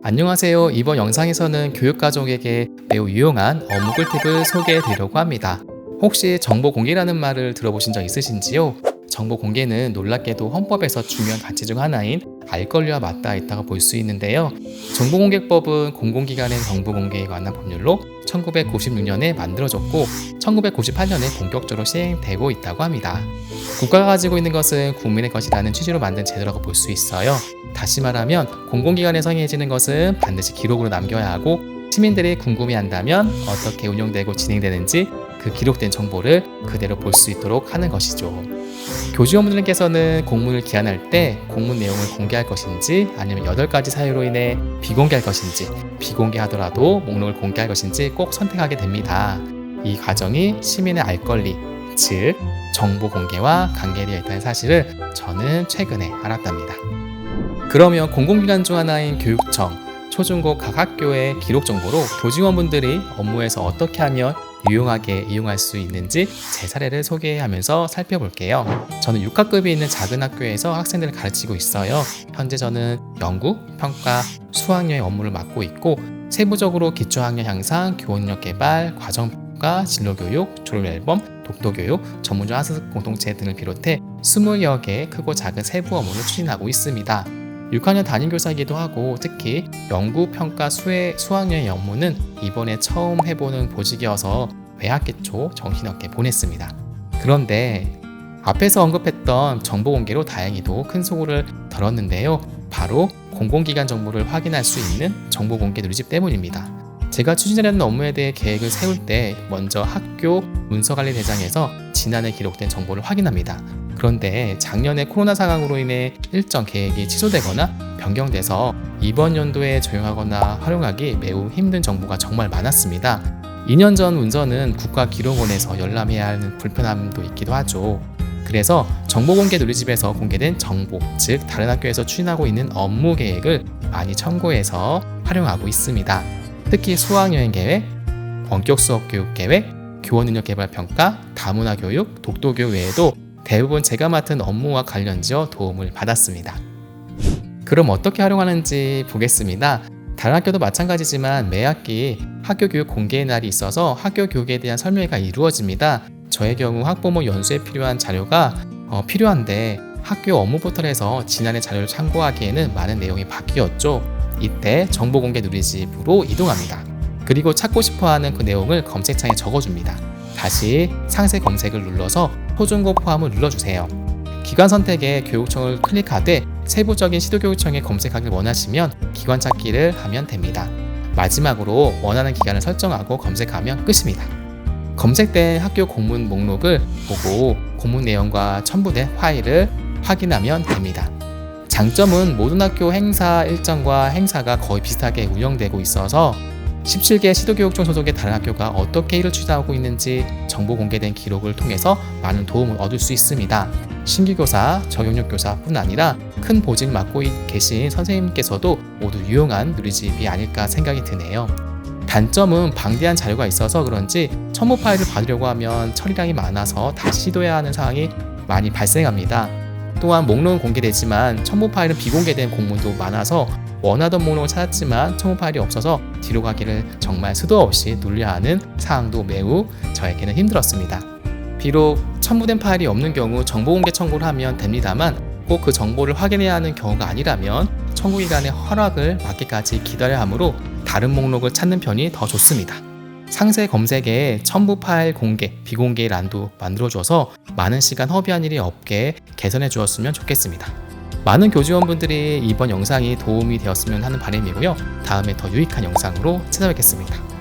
안녕하세요. 이번 영상에서는 교육가족에게 매우 유용한 업무 꿀팁을 소개해 드리려고 합니다. 혹시 정보 공개라는 말을 들어보신 적 있으신지요? 정보 공개는 놀랍게도 헌법에서 중요한 가치 중 하나인 알 권리와 맞닿아 있다고 볼 수 있는데요. 정보공개법은 공공기관의 정보 공개에 관한 법률로 1996년에 만들어졌고 1998년에 본격적으로 시행되고 있다고 합니다. 국가가 가지고 있는 것은 국민의 것이라는 취지로 만든 제도라고 볼 수 있어요. 다시 말하면 공공기관에 성행해지는 것은 반드시 기록으로 남겨야 하고 시민들이 궁금해한다면 어떻게 운영되고 진행되는지 그 기록된 정보를 그대로 볼 수 있도록 하는 것이죠. 교직원분들께서는 공문을 기한할 때 공문 내용을 공개할 것인지 아니면 8가지 사유로 인해 비공개할 것인지 비공개하더라도 목록을 공개할 것인지 꼭 선택하게 됩니다. 이 과정이 시민의 알 권리, 즉 정보 공개와 관계되어 있다는 사실을 저는 최근에 알았답니다. 그러면 공공기관 중 하나인 교육청, 초중고 각 학교의 기록 정보로 교직원분들이 업무에서 어떻게 하면 유용하게 이용할 수 있는지 제 사례를 소개하면서 살펴볼게요. 저는 6학급이 있는 작은 학교에서 학생들을 가르치고 있어요. 현재 저는 연구, 평가, 수학여의 업무를 맡고 있고 세부적으로 기초학력 향상, 교원력 개발, 과정평가, 진로교육, 졸업앨범, 독도교육, 전문적 학습 공동체 등을 비롯해 20여 개의 크고 작은 세부 업무를 추진하고 있습니다. 6학년 담임교사이기도 하고 특히 연구, 평가, 수학여의 업무는 이번에 처음 해보는 보직이어서 매학기 초 정신없게 보냈습니다. 그런데 앞에서 언급했던 정보 공개로 다행히도 큰 소고를 덜었는데요. 바로 공공기관 정보를 확인할 수 있는 정보 공개 누리집 때문입니다. 제가 추진하려는 업무에 대해 계획을 세울 때 먼저 학교 문서관리대장에서 지난해 기록된 정보를 확인합니다. 그런데 작년에 코로나 상황으로 인해 일정 계획이 취소되거나 변경돼서 이번 연도에 적용하거나 활용하기 매우 힘든 정보가 정말 많았습니다. 2년 전 문서는 국가기록원에서 열람해야 하는 불편함도 있기도 하죠. 그래서 정보공개 누리집에서 공개된 정보, 즉 다른 학교에서 추진하고 있는 업무 계획을 많이 참고해서 활용하고 있습니다. 특히 수학여행 계획, 원격 수업 교육 계획, 교원 능력 개발 평가, 다문화 교육, 독도 교육 외에도 대부분 제가 맡은 업무와 관련지어 도움을 받았습니다. 그럼 어떻게 활용하는지 보겠습니다. 다른 학교도 마찬가지지만 매 학기 학교 교육 공개의 날이 있어서 학교 교육에 대한 설명회가 이루어집니다. 저의 경우 학부모 연수에 필요한 자료가 필요한데 학교 업무 포털에서 지난해 자료를 참고하기에는 많은 내용이 바뀌었죠. 이때 정보공개 누리집으로 이동합니다. 그리고 찾고 싶어하는 그 내용을 검색창에 적어줍니다. 다시 상세 검색을 눌러서 초중고 포함을 눌러주세요. 기관 선택에 교육청을 클릭하되 세부적인 시도교육청에 검색하길 원하시면 기관 찾기를 하면 됩니다. 마지막으로 원하는 기관을 설정하고 검색하면 끝입니다. 검색된 학교 공문 목록을 보고 공문 내용과 첨부된 파일을 확인하면 됩니다. 장점은 모든 학교 행사 일정과 행사가 거의 비슷하게 운영되고 있어서 17개 시도교육청 소속의 다른 학교가 어떻게 일을 추진하고 있는지 정보 공개된 기록을 통해서 많은 도움을 얻을 수 있습니다. 신규 교사, 적용력 교사뿐 아니라 큰 보직 맡고 계신 선생님께서도 모두 유용한 누리집이 아닐까 생각이 드네요. 단점은 방대한 자료가 있어서 그런지 첨부 파일을 받으려고 하면 처리량이 많아서 다시 시도해야 하는 상황이 많이 발생합니다. 또한 목록은 공개되지만 첨부 파일은 비공개된 공문도 많아서 원하던 목록을 찾았지만 첨부 파일이 없어서 뒤로 가기를 정말 수도 없이 눌려야 하는 상황도 매우 저에게는 힘들었습니다. 비록 첨부된 파일이 없는 경우 정보공개 청구를 하면 됩니다만 꼭 그 정보를 확인해야 하는 경우가 아니라면 청구기관의 허락을 받기까지 기다려야 하므로 다른 목록을 찾는 편이 더 좋습니다. 상세 검색에 첨부 파일 공개, 비공개 란도 만들어줘서 많은 시간 허비한 일이 없게 개선해 주었으면 좋겠습니다. 많은 교직원분들이 이번 영상이 도움이 되었으면 하는 바람이고요. 다음에 더 유익한 영상으로 찾아뵙겠습니다.